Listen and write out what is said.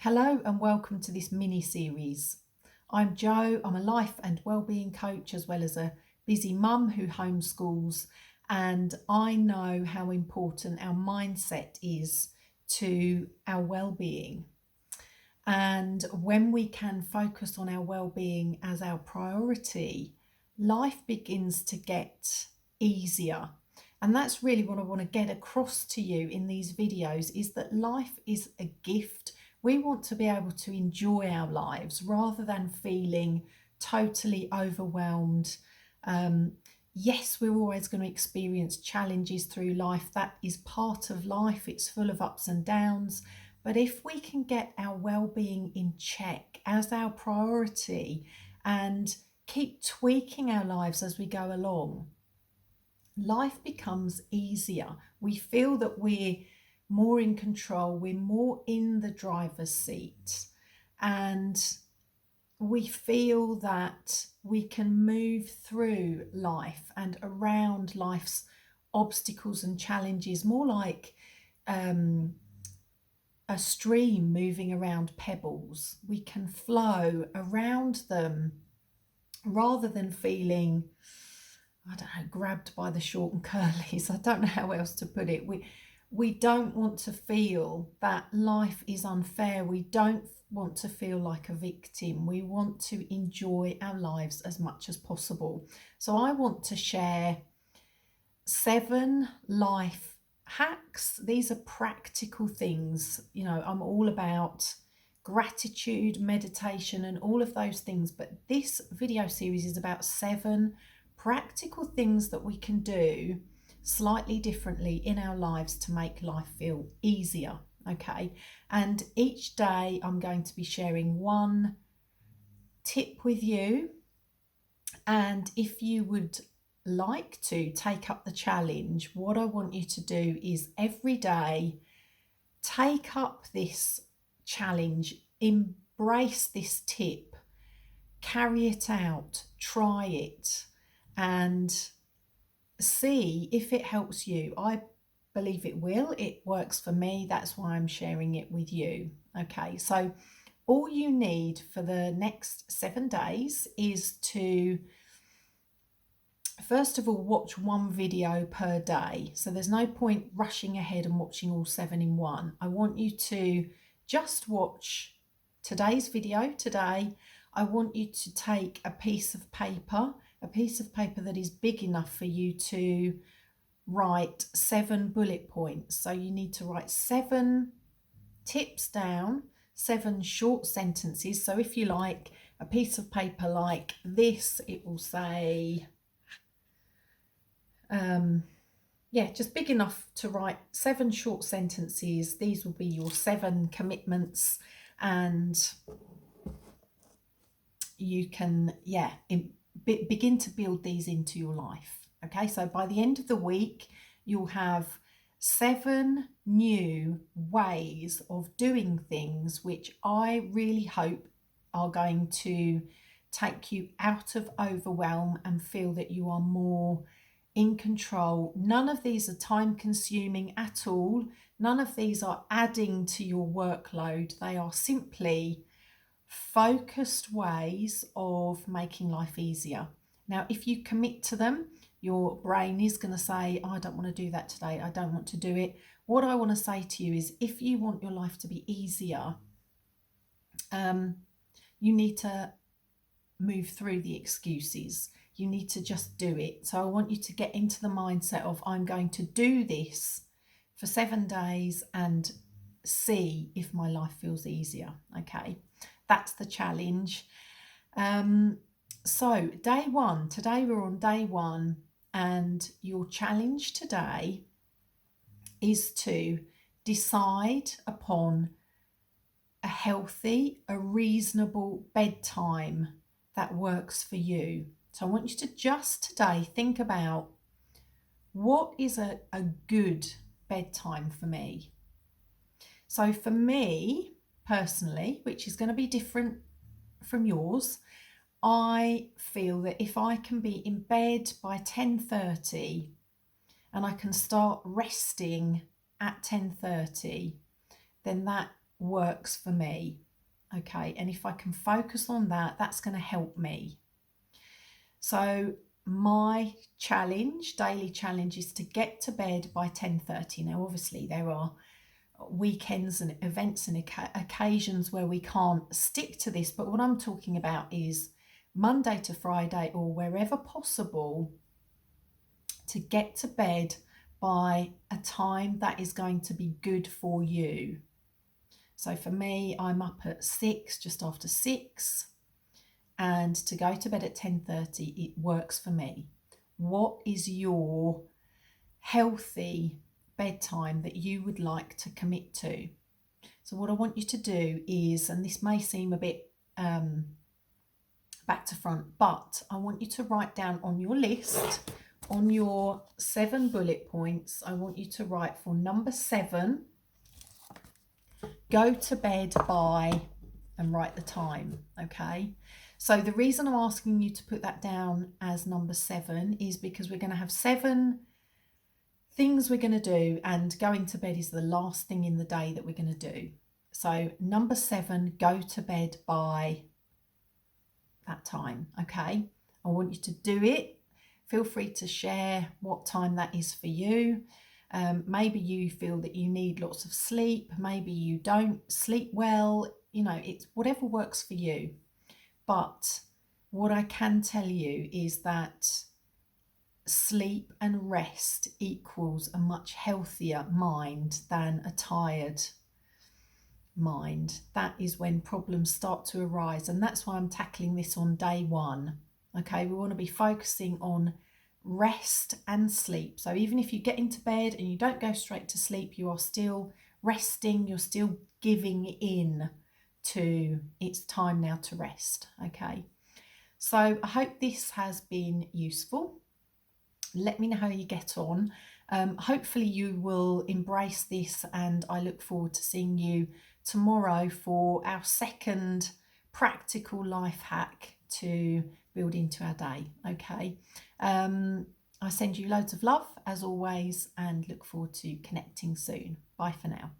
Hello and welcome to this mini series. I'm Jo, I'm a life and wellbeing coach as well as a busy mum who homeschools, and I know how important our mindset is to our well-being. And when we can focus on our well-being as our priority, life begins to get easier. And that's really what I want to get across to you in these videos, is that life is a gift. We want to be able to enjoy our lives rather than feeling totally overwhelmed. Yes, we're always going to experience challenges through life. That is part of life. It's full of ups and downs. But if we can get our well-being in check as our priority and keep tweaking our lives as we go along, life becomes easier. We feel that we're more in control, we're more in the driver's seat, and we feel that we can move through life and around life's obstacles and challenges more like a stream moving around pebbles. We can flow around them rather than feeling, I don't know, grabbed by the short and curlies. I don't know how else to put it. We don't want to feel that life is unfair. We don't want to feel like a victim. We want to enjoy our lives as much as possible. So I want to share 7 life hacks. These are practical things. You know, I'm all about gratitude, meditation, and all of those things. But this video series is about 7 practical things that we can do slightly differently in our lives to make life feel easier. Okay. And each day I'm going to be sharing one tip with you. And if you would like to take up the challenge, what I want you to do is every day take up this challenge, embrace this tip, carry it out, try it, and see if it helps you. I believe it will. It works for me. That's why I'm sharing it with you. Okay, so all you need for the next 7 days is to, first of all, watch one video per day. So there's no point rushing ahead and watching all 7 in one. I want you to just watch today's video today. I want you to take a piece of paper that is big enough for you to write 7 bullet points. So you need to write 7 tips down, 7 short sentences. So if you like a piece of paper like this, it will say, just big enough to write 7 short sentences. These will be your 7 commitments, and you can, begin to build these into your life. Okay, so by the end of the week, you'll have 7 new ways of doing things, which I really hope are going to take you out of overwhelm and feel that you are more in control. None of these are time consuming at all. None of these are adding to your workload. They are simply focused ways of making life easier. Now, if you commit to them, your brain is going to say, I don't want to do that today. I don't want to do it. What I want to say to you is, if you want your life to be easier, you need to move through the excuses. You need to just do it. So I want you to get into the mindset of, I'm going to do this for 7 days and see if my life feels easier. Okay, that's the challenge. So day 1, today we're on day 1, and your challenge today is to decide upon a healthy, a reasonable bedtime that works for you. So I want you to just today think about, what is a good bedtime for me? So for me personally, which is going to be different from yours, I feel that if I can be in bed by 10:30 and I can start resting at 10:30, then that works for me. Okay, and if I can focus on that, that's going to help me. So my challenge, daily challenge, is to get to bed by 10:30. Now, obviously, there are weekends and events and occasions where we can't stick to this, but what I'm talking about is Monday to Friday, or wherever possible, to get to bed by a time that is going to be good for you. So for me, I'm up at 6, just after 6, and to go to bed at 10:30, it works for me. What is your healthy bedtime that you would like to commit to? So what I want you to do is, and this may seem a bit back to front, but I want you to write down on your list, on your 7 bullet points, I want you to write for number 7, go to bed by, and write the time, okay? So the reason I'm asking you to put that down as number 7 is because we're going to have 7 things we're going to do, and going to bed is the last thing in the day that we're going to do. So number 7, go to bed by that time, okay? I want you to do it. Feel free to share what time that is for you. Maybe you feel that you need lots of sleep. Maybe you don't sleep well. You know, it's whatever works for you. But what I can tell you is that sleep and rest equals a much healthier mind than a tired mind. That is when problems start to arise, and that's why I'm tackling this on day 1. Okay, we want to be focusing on rest and sleep. So even if you get into bed and you don't go straight to sleep, you are still resting, you're still giving in to it's time now to rest. Okay, so I hope this has been useful. Let me know how you get on. Hopefully you will embrace this, and I look forward to seeing you tomorrow for our second practical life hack to build into our day. Okay, I send you loads of love as always, and look forward to connecting soon. Bye for now.